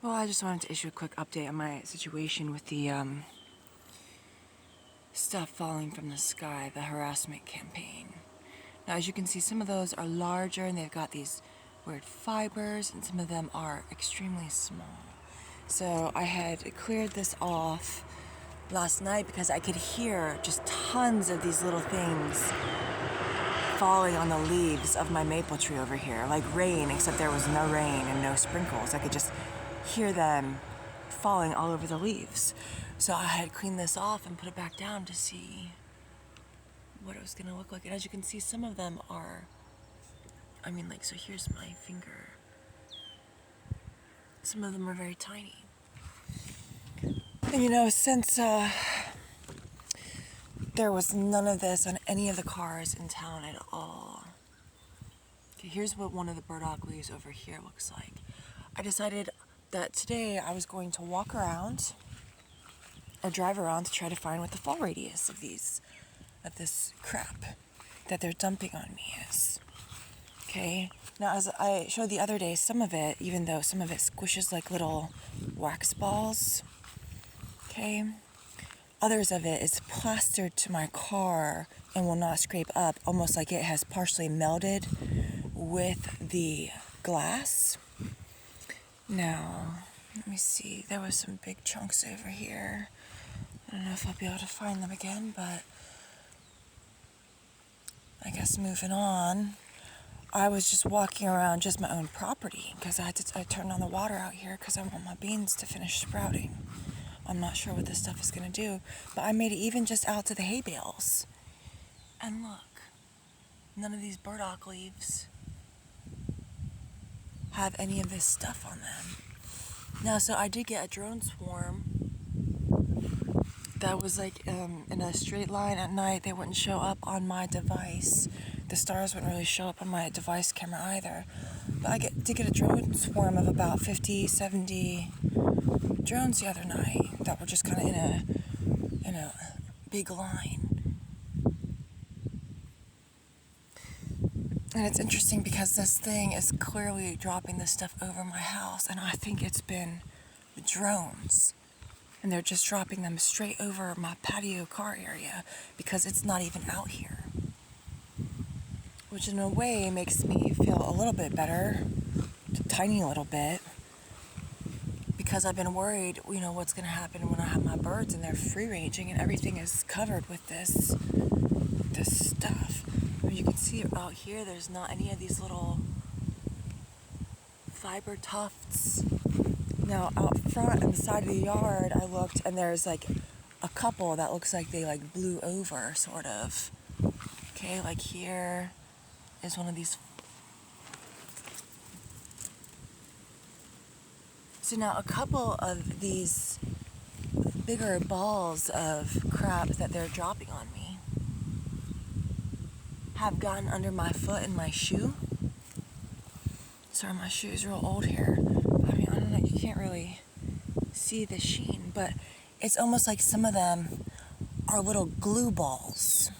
Well, I just wanted to issue a quick update on my situation with the stuff falling from the sky, the harassment campaign. Now, as you can see, some of those are larger and they've got these weird fibers, and some of them are extremely small. So I had cleared this off last night because I could hear just tons of these little things falling on the leaves of my maple tree over here, like rain, except there was no rain and no sprinkles. I could just hear them falling all over the leaves. So I had cleaned this off and put it back down to see what it was gonna look like. And as you can see, some of them are, so here's my finger. Some of them are very tiny. And since there was none of this on any of the cars in town at all. Okay, here's what one of the burdock leaves over here looks like. I decided that today I was going to walk around or drive around to try to find what the fall radius of this crap that they're dumping on me is. Okay, now as I showed the other day, some of it, even though some of it squishes like little wax balls, okay, others of it is plastered to my car and will not scrape up, almost like it has partially melted with the glass. Now, let me see, there was some big chunks over here. I don't know if I'll be able to find them again, but I guess moving on. I was just walking around just my own property because I turned on the water out here because I want my beans to finish sprouting. I'm not sure what this stuff is going to do, but I made it even just out to the hay bales. And look, none of these burdock leaves have any of this stuff on them. Now, so I did get a drone swarm that was like in a straight line at night. They wouldn't show up on my device. The stars wouldn't really show up on my device camera either. But I did get a drone swarm of about 50, 70 drones the other night that were just kind of in a big line. And it's interesting because this thing is clearly dropping this stuff over my house, and I think it's been drones. And they're just dropping them straight over my patio car area because it's not even out here. Which in a way makes me feel a little bit better, a tiny little bit, because I've been worried, what's going to happen when I have my birds and they're free ranging and everything is covered with this stuff. You can see out here, there's not any of these little fiber tufts. Now out front on the side of the yard, I looked and there's like a couple that looks like they like blew over, sort of. Okay, like here is one of these. So now a couple of these bigger balls of crap that they're dropping on me have gotten under my foot and my shoe. Sorry, my shoe is real old here. I don't know, you can't really see the sheen, but it's almost like some of them are little glue balls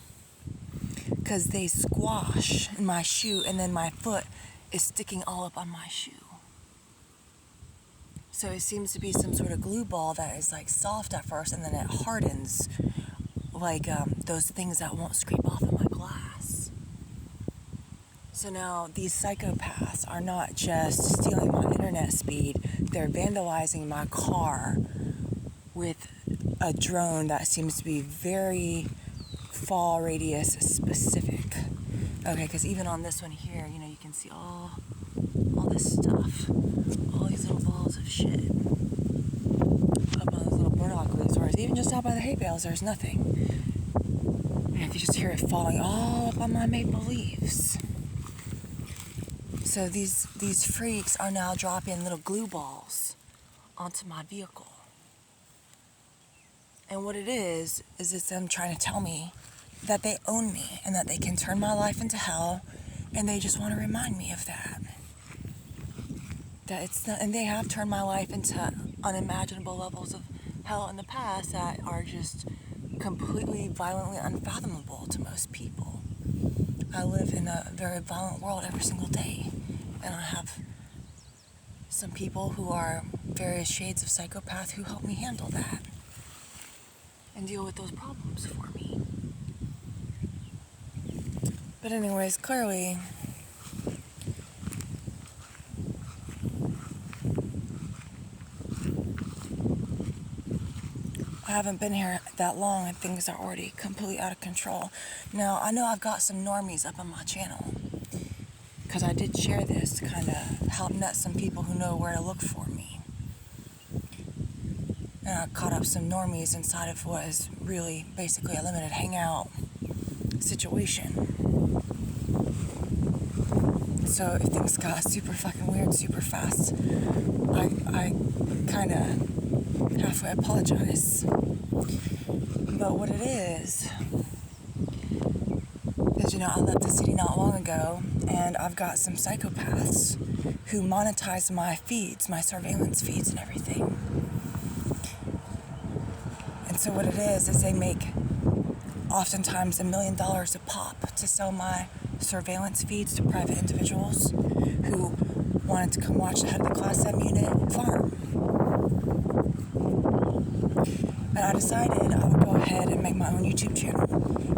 because they squash in my shoe and then my foot is sticking all up on my shoe. So it seems to be some sort of glue ball that is like soft at first and then it hardens like those things that won't scrape off of my glass. So now these psychopaths are not just stealing my internet speed, they're vandalizing my car with a drone that seems to be very fall radius specific. Okay, because even on this one here, you can see all this stuff, all these little balls of shit up on those little burdock leaves, whereas even just out by the hay bales, there's nothing. And I could just hear it falling all up on my maple leaves. So these freaks are now dropping little glue balls onto my vehicle. And what it is it's them trying to tell me that they own me and that they can turn my life into hell, and they just want to remind me of that. That it's not, and they have turned my life into unimaginable levels of hell in the past that are just completely violently unfathomable to most people. I live in a very violent world every single day, and I have some people who are various shades of psychopath who help me handle that and deal with those problems for me. But anyways, clearly, I haven't been here that long and things are already completely out of control. Now, I know I've got some normies up on my channel because I did share this to kind of help net some people who know where to look for me. And I caught up some normies inside of what is really basically a limited hangout situation. So if things got super fucking weird super fast, I kind of halfway apologize. But what it is, I left the city not long ago, and I've got some psychopaths who monetize my feeds, my surveillance feeds and everything. And so what it is they make oftentimes $1 million a pop to sell my surveillance feeds to private individuals who wanted to come watch the head of the Class M unit farm. And I decided I would go ahead and make my own YouTube channel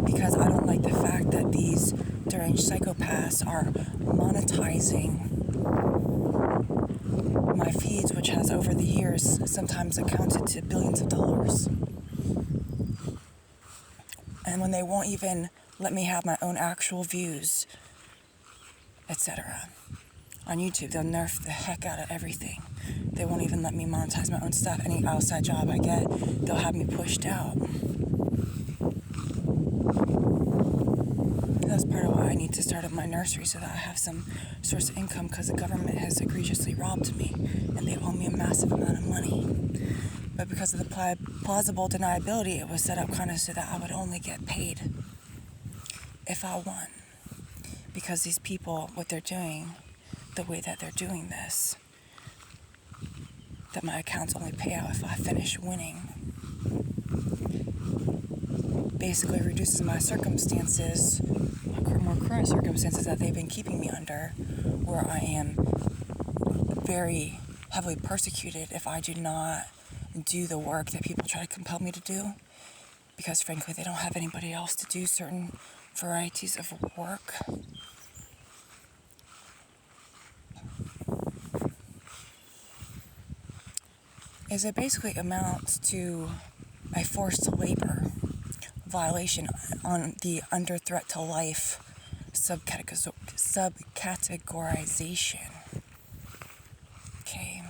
because I don't like the fact that these deranged psychopaths are monetizing my feeds, which has over the years sometimes accounted to billions of dollars. And when they won't even let me have my own actual views, etc. on YouTube, they'll nerf the heck out of everything. They won't even let me monetize my own stuff. Any outside job I get, they'll have me pushed out. That's part of why I need to start up my nursery so that I have some source of income, because the government has egregiously robbed me and they owe me a massive amount of money. But because of the plausible deniability, it was set up kind of so that I would only get paid if I won. Because these people, what they're doing, the way that they're doing this, that my accounts only pay out if I finish winning, basically reduces my circumstances, more current circumstances that they've been keeping me under, where I am very heavily persecuted if I do not do the work that people try to compel me to do, because frankly they don't have anybody else to do certain varieties of work. It basically amounts to a forced labor violation on the under threat to life subcategorization. Okay.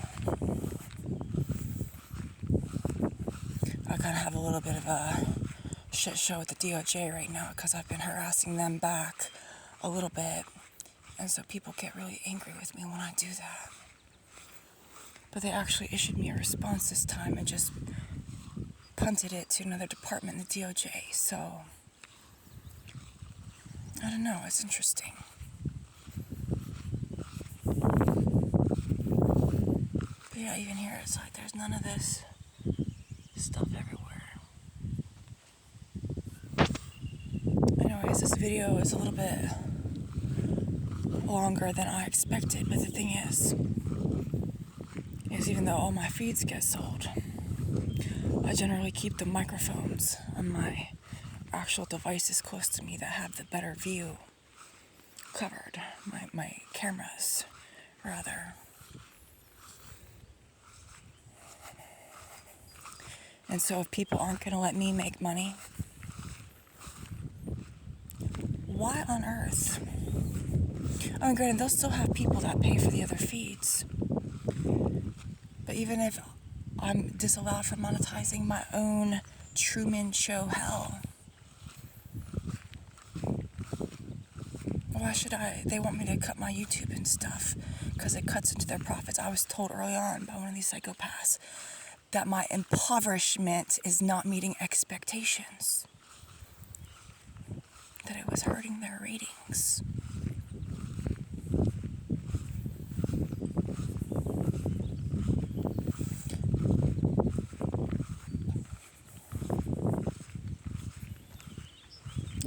I kind of have a little bit of a shit show with the DOJ right now because I've been harassing them back a little bit. And so people get really angry with me when I do that. But they actually issued me a response this time and just punted it to another department in the DOJ. So, I don't know, it's interesting. But yeah, even here, it's like there's none of this stuff everywhere. Anyways, this video is a little bit longer than I expected, but the thing is even though all my feeds get sold, I generally keep the microphones on my actual devices close to me that have the better view covered, my cameras, rather. And so if people aren't going to let me make money, why on earth? I mean, granted, they'll still have people that pay for the other feeds. But even if I'm disallowed from monetizing my own Truman Show hell, why should I? They want me to cut my YouTube and stuff because it cuts into their profits. I was told early on by one of these psychopaths that my impoverishment is not meeting expectations, that it was hurting their ratings.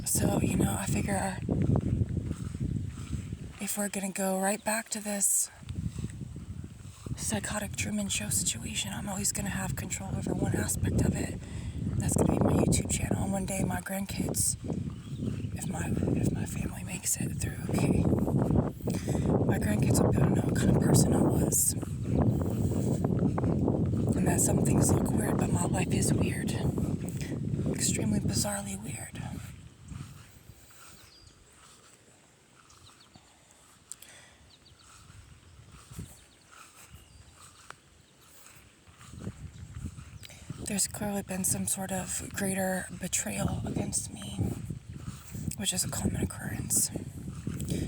So, I figure if we're going to go right back to this psychotic Truman Show situation. I'm always going to have control over one aspect of it. That's going to be my YouTube channel. And one day my grandkids, if my family makes it through, okay, my grandkids will be able to know what kind of person I was. And that some things look weird, but my life is weird. Extremely bizarrely weird. There's clearly been some sort of greater betrayal against me, which is a common occurrence.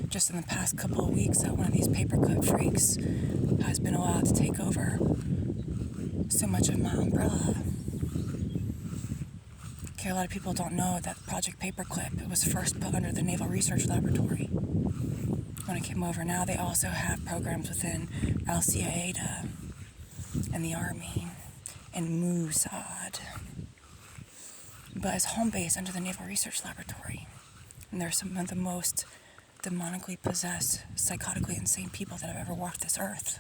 Just in the past couple of weeks, that one of these paperclip freaks has been allowed to take over so much of my umbrella. Okay, a lot of people don't know that Project Paperclip, it was first put under the Naval Research Laboratory when it came over. Now they also have programs within Al-Qaeda and the Army and Mossad, but it's home base under the Naval Research Laboratory. And they're some of the most demonically possessed, psychotically insane people that have ever walked this earth.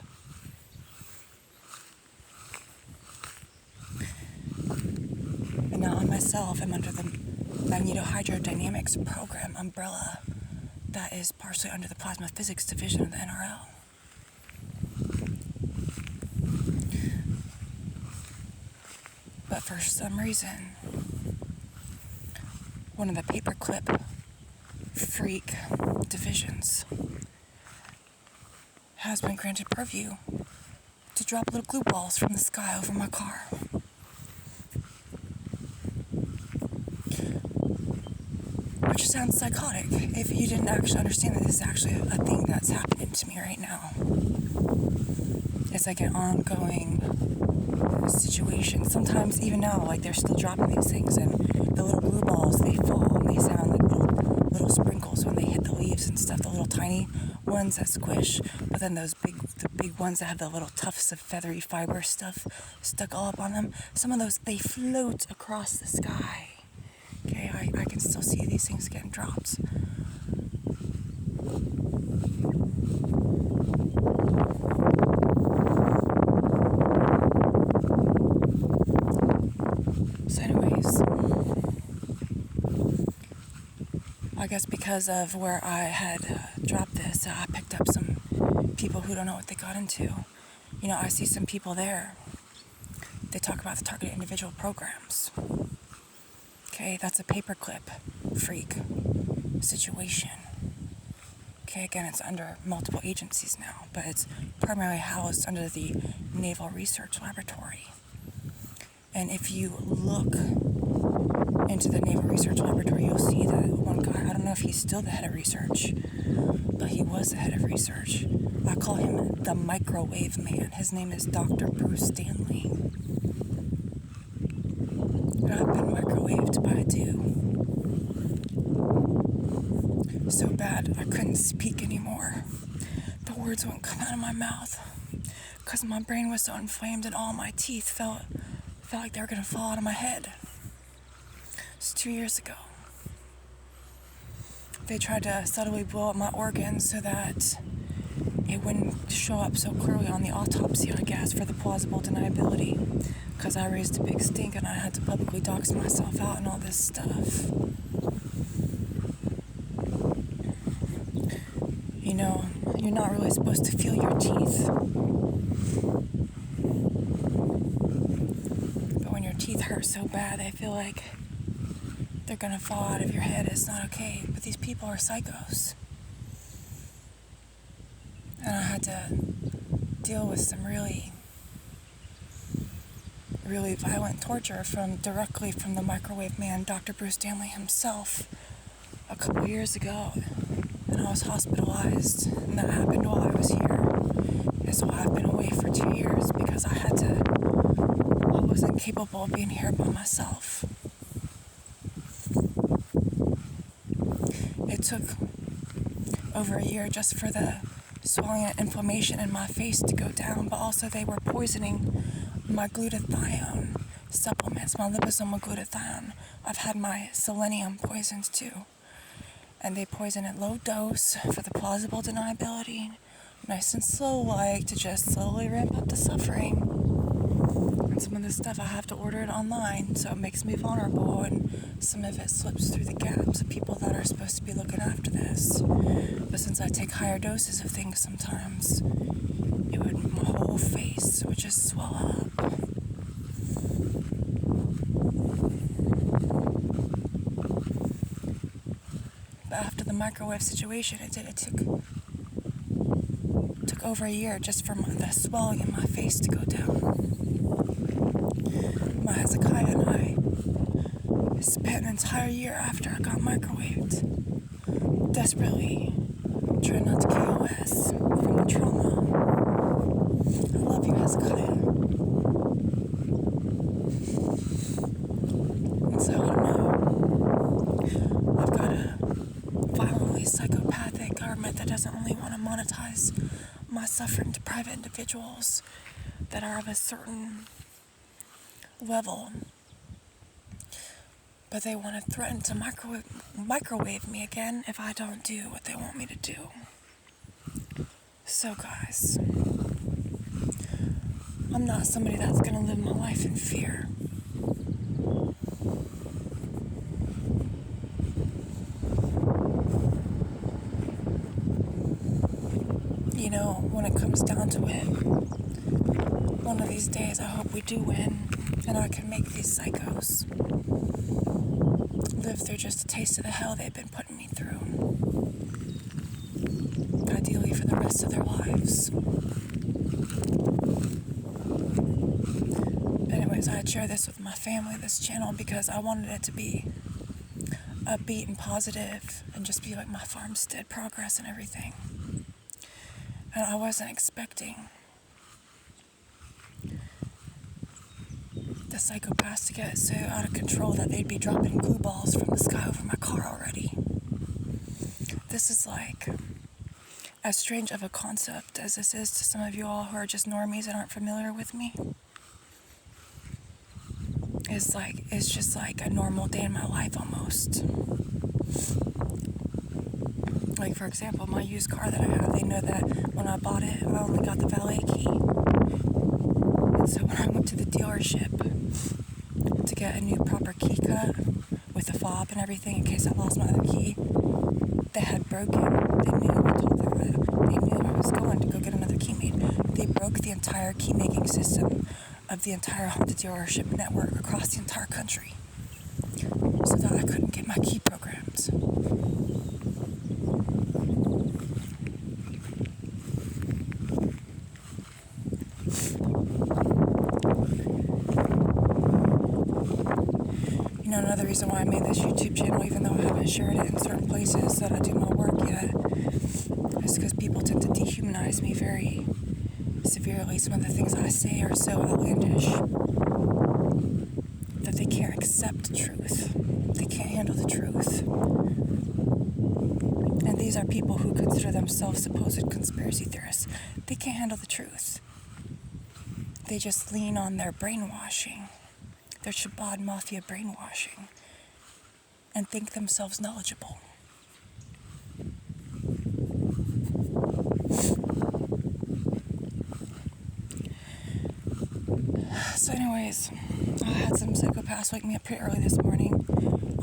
And now I myself am under the Magnetohydrodynamics program umbrella that is partially under the Plasma Physics Division of the NRL. But for some reason, one of the paperclip freak divisions has been granted purview to drop little glue balls from the sky over my car. Which sounds psychotic if you didn't actually understand that this is actually a thing that's happening to me right now. It's like an ongoing situation. Sometimes even now, like they're still dropping these things, and the little glue balls, they fall and they sound like little sprinkles when they hit the leaves and stuff. The little tiny ones that squish, but then the big ones that have the little tufts of feathery fiber stuff stuck all up on them. Some of those, they float across the sky. Okay, I can still see these things getting dropped. So anyways, I guess because of where I had dropped this, I picked up some people who don't know what they got into. You know, I see some people there. They talk about the targeted individual programs. Okay, that's a paperclip freak situation. Okay, again, it's under multiple agencies now, but it's primarily housed under the Naval Research Laboratory. And if you look into the Naval Research Laboratory, you'll see that one guy, I don't know if he's still the head of research, but he was the head of research. I call him the microwave man. His name is Dr. Bruce Stanley. And I've been microwaved by a dude. So bad I couldn't speak anymore. The words wouldn't come out of my mouth because my brain was so inflamed and all my teeth felt like they were going to fall out of my head. It's 2 years ago. They tried to subtly blow up my organs so that it wouldn't show up so clearly on the autopsy, I guess, for the plausible deniability. Because I raised a big stink and I had to publicly dox myself out and all this stuff. You know, you're not really supposed to feel your teeth. But when your teeth hurt so bad, they feel like they're gonna fall out of your head. It's not okay. But these people are psychos. And I had to deal with some really violent torture directly from the microwave man, Dr. Bruce Stanley himself, a couple years ago. And I was hospitalized, and that happened while I was here. And so I've been away for 2 years because I wasn't capable of being here by myself. It took over a year just for the swelling and inflammation in my face to go down, but also they were poisoning my glutathione supplements, my liposomal glutathione. I've had my selenium poisoned too. And they poison at low dose for the plausible deniability, nice and slow, like to just slowly ramp up the suffering. And some of this stuff I have to order it online, so it makes me vulnerable, and some of it slips through the gaps of people that are supposed to be looking after this. But since I take higher doses of things sometimes, my whole face would just swell up. But after the microwave situation, it took over a year just for the swelling in my face to go down. My Hezekiah and I spent an entire year after I got microwaved, desperately trying not to KOS from the trauma. I love you, Hezekiah. And so, I don't know. I've got a violently psychopathic government that doesn't really want to monetize my suffering to private individuals that are of a certain level. But they want to threaten to microwave me again if I don't do what they want me to do. So guys, I'm not somebody that's going to live my life in fear. You know, when it comes down to it, one of these days I hope we do win, and I can make these psychos live through just a taste of the hell they've been putting me through. Ideally for the rest of their lives. Anyways, I'd share this with my family, this channel, because I wanted it to be upbeat and positive and just be like my farmstead progress and everything. And I wasn't expecting the psychopaths to get so out of control that they'd be dropping glue balls from the sky over my car already. This is like as strange of a concept as this is to some of you all who are just normies and aren't familiar with me. It's just like a normal day in my life almost. Like, for example, my used car that I have, they know that when I bought it, I only got the valet key. And so when I went to the dealership to get a new proper key cut with the fob and everything in case I lost my other key, they had broken. They knew I told them that they knew I was going to go get another key made. They broke the entire key making system of the entire Honda dealership network across the entire country so that I couldn't get my key programmed. You know, another reason why I made this YouTube channel, even though I haven't shared it in certain places that I do my work yet, is because people tend to dehumanize me very severely. Some of the things I say are so outlandish that they can't accept truth. They can't handle the truth. And these are people who consider themselves supposed conspiracy theorists. They can't handle the truth. They just lean on their brainwashing, their Shabbat Mafia brainwashing, and think themselves knowledgeable. So anyways, I had some psychopaths wake me up pretty early this morning.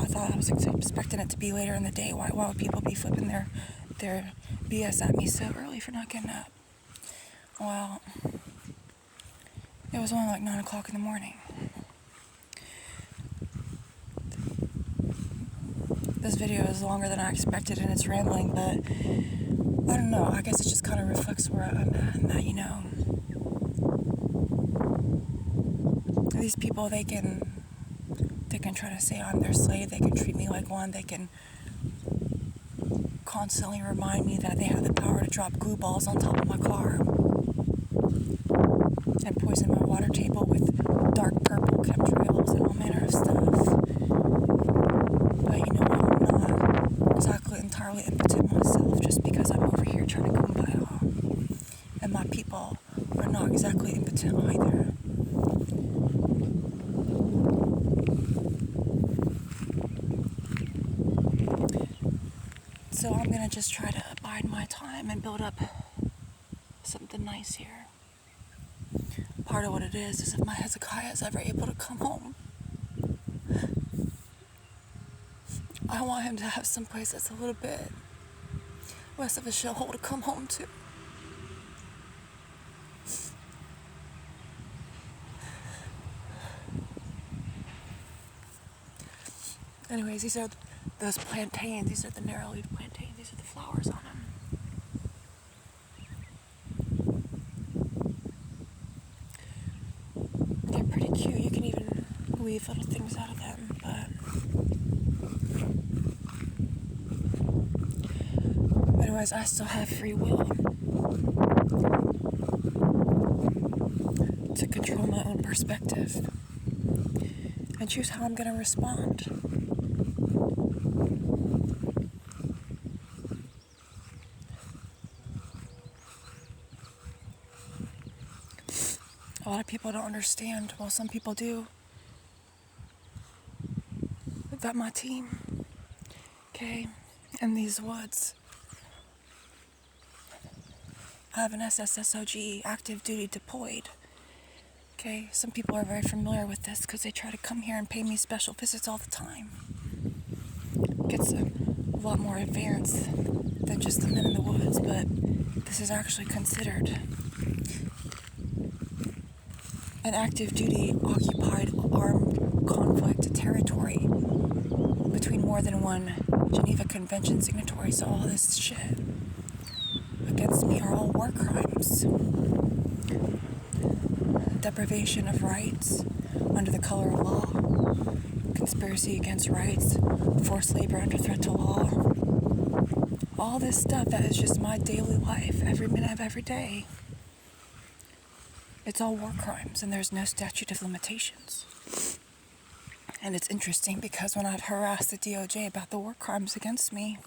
I thought I was expecting it to be later in the day. Why would people be flipping their BS at me so early for not getting up? Well, it was only like 9 o'clock in the morning. This video is longer than I expected and it's rambling, but I don't know. I guess it just kind of reflects where I'm at, and that, you know, these people, they can try to say I'm their slave. They can treat me like one. They can constantly remind me that they have the power to drop glue balls on top of my car and poison my water table with dark purple chemtrails and all manner of stuff. But you know what? I'm not exactly entirely impotent myself just because I'm over here trying to kumbaya. And my people are not exactly impotent either. So I'm going to just try to bide my time and build up something nice here. Part of what it is if my Hezekiah is ever able to come home, I want him to have some place that's a little bit less of a shithole to come home to. Anyways, these are those plantains. These are the narrow-leaf plantains. These are the flowers on them. They're pretty cute. You can even weave little things out of them, but anyways, I still have free will to control my own perspective and choose how I'm going to respond. A lot of people don't understand, well, some people do, that my team, okay, in these woods, I have an SSSOG active duty deployed. Okay, some people are very familiar with this because they try to come here and pay me special visits all the time. It gets a lot more advanced than just the men in the woods, but this is actually considered an active duty occupied armed conflict territory between more than one Geneva Convention signatory. So all this shit against me are all war crimes. Deprivation of rights under the color of law, conspiracy against rights, forced labor under threat to law, all this stuff that is just my daily life, every minute of every day. It's all war crimes, and there's no statute of limitations. And it's interesting because when I've harassed the DOJ about the war crimes against me,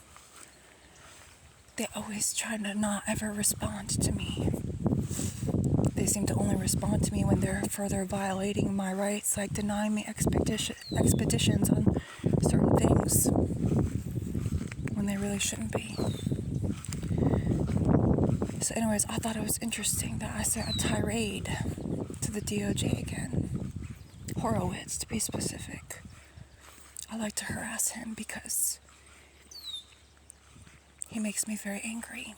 they always try to not ever respond to me. They seem to only respond to me when they're further violating my rights, like denying me expeditions on certain things when they really shouldn't be. So anyways, I thought it was interesting that I sent a tirade to the DOJ again. Horowitz, to be specific. I like to harass him because he makes me very angry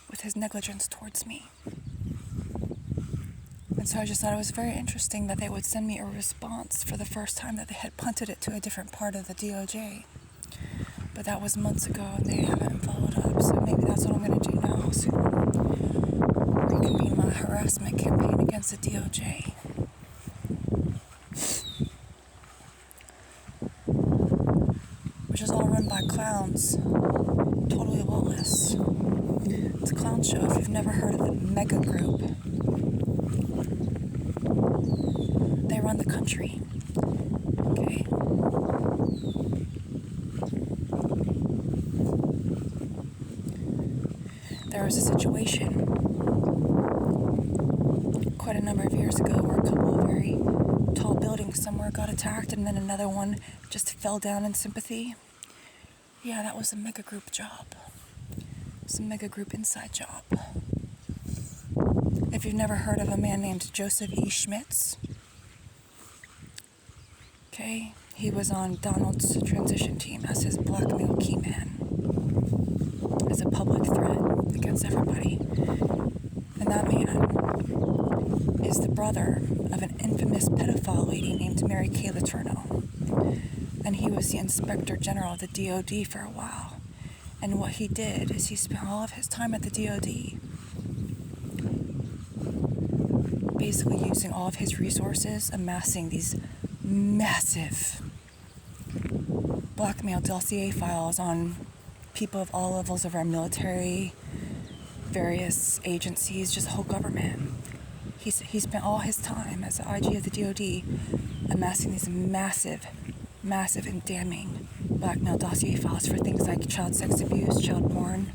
with his negligence towards me. And so I just thought it was very interesting that they would send me a response for the first time, that they had punted it to a different part of the DOJ. But that was months ago and they haven't followed up, so maybe that's what I'm going to do now soon. Reconvene my harassment campaign against the DOJ. Which is all run by clowns. Totally lawless. It's a clown show if you've never heard of the Mega Group. They run the country. Okay? There was a situation quite a number of years ago where a couple of very tall buildings somewhere got attacked and then another one just fell down in sympathy. Yeah, that was a Mega Group job. It's a Mega Group inside job. If you've never heard of a man named Joseph E. Schmitz, okay, he was on Donald's transition team as his blackmail key man, as a public threat against everybody. And that man is the brother of an infamous pedophile lady named Mary Kay Letourneau. And he was the Inspector General of the DOD for a while. And what he did is he spent all of his time at the DOD basically using all of his resources, amassing these massive blackmail dossier files on people of all levels of our military, various agencies, just the whole government. He spent all his time as the IG of the DOD amassing these massive and damning blackmail dossier files for things like child sex abuse, child porn,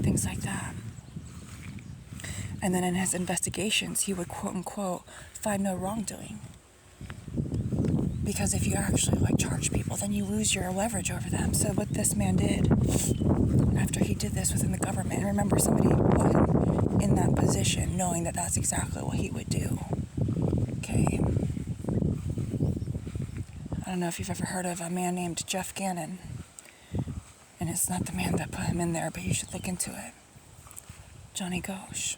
things like that. And then in his investigations, he would quote-unquote find no wrongdoing. Because if you actually charge people, then you lose your leverage over them. So what this man did after he did this within the government. And remember, somebody put him in that position knowing that that's exactly what he would do. Okay. I don't know if you've ever heard of a man named Jeff Gannon. And it's not the man that put him in there, but you should look into it. Johnny Ghosh.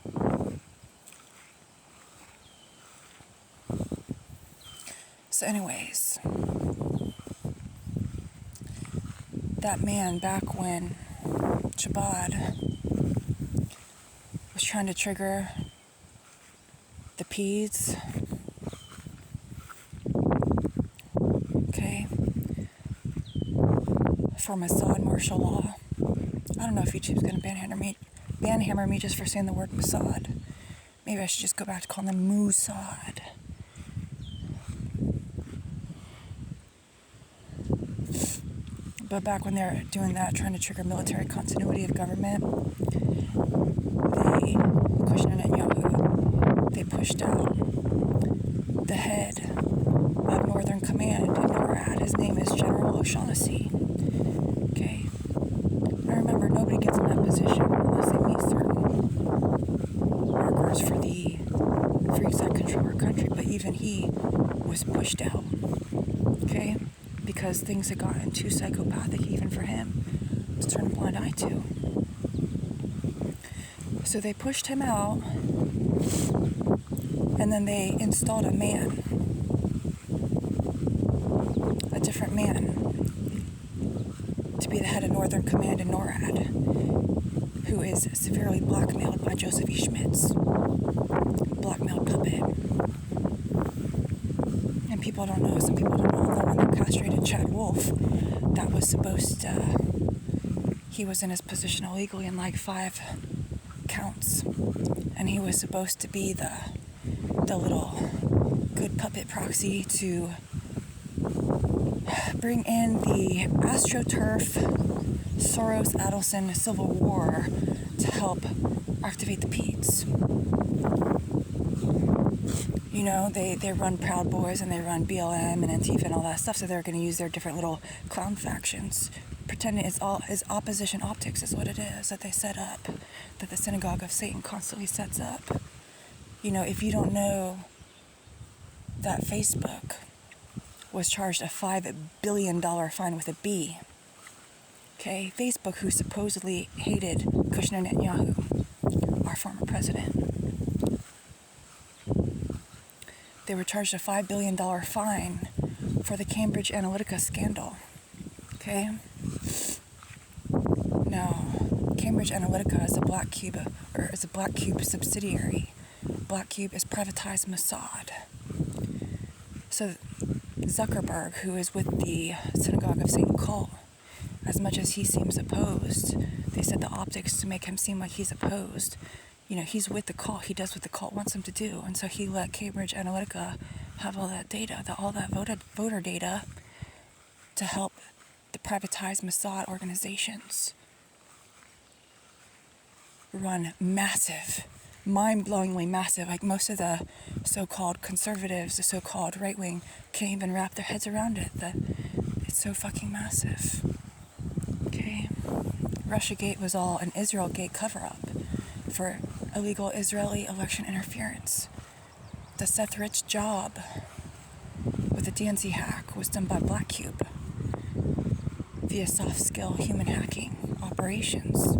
So anyways, that man back when Chabad was trying to trigger the PEDs, okay, for Mossad martial law. I don't know if YouTube's gonna banhammer me just for saying the word Mossad. Maybe I should just go back to calling them Mossad. But back when they were doing that, trying to trigger military continuity of government, Kushner Netanyahu, they pushed out the head of Northern Command in NORAD. His name is General O'Shaughnessy. Okay. I remember nobody gets in that position unless they meet certain markers for exact control of our country. But even he was pushed out. Okay? Because things had gotten too psychopathic even for him to turn a blind eye to. So they pushed him out, and then they installed a different man, to be the head of Northern Command in NORAD, who is severely blackmailed by Joseph E. Schmitz. Blackmailed puppet. And people don't know, some people don't know, the one that castrated Chad Wolf, that was supposed to, he was in his position illegally in like 5 counts, and he was supposed to be the little good puppet proxy to bring in the AstroTurf Soros-Adelson civil war to help activate the PEDs. You know, they run Proud Boys and they run BLM and Antifa and all that stuff, so they're going to use their different little clown factions, pretending it's opposition optics is what it is, that they set up, that the Synagogue of Satan constantly sets up. You know, if you don't know that Facebook was charged a $5 billion fine with a B, okay, Facebook, who supposedly hated Kushner Netanyahu, our former president, they were charged a $5 billion fine for the Cambridge Analytica scandal. Okay? Now, Cambridge Analytica is a Black Cube subsidiary. Black Cube is privatized Mossad. So Zuckerberg, who is with the Synagogue of Satan cult, as much as he seems opposed, they said the optics to make him seem like he's opposed. You know, he's with the cult. He does what the cult wants him to do. And so he let Cambridge Analytica have all that data, all that voter data, to help the privatized Mossad organizations run massive, mind-blowingly massive. Like most of the so-called conservatives, the so-called right-wing, can't even wrap their heads around it. It's so fucking massive. Okay? Russiagate was all an Israelgate cover-up for illegal Israeli election interference. The Seth Rich job with the DNC hack was done by Black Cube via soft-skill human hacking operations,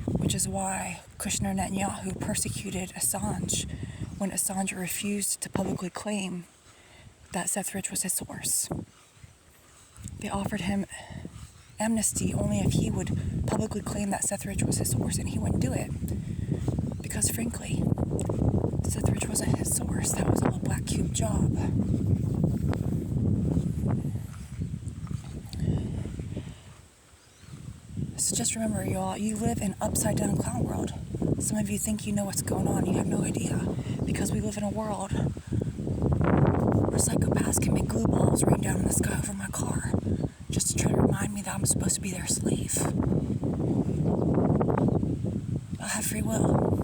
which is why Kushner Netanyahu persecuted Assange when Assange refused to publicly claim that Seth Rich was his source. They offered him amnesty only if he would publicly claim that Seth Rich was his source, and he wouldn't do it. Because frankly, Seth Rich wasn't his source. That was all a Black Cube job. So just remember, y'all, you live in upside down clown world. Some of you think you know what's going on. You have no idea. Because we live in a world where psychopaths can make glue balls rain down in the sky over my car just to try to remind me that I'm supposed to be their slave. I have free will.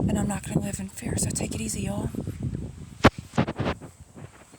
And I'm not going to live in fear, so take it easy, y'all.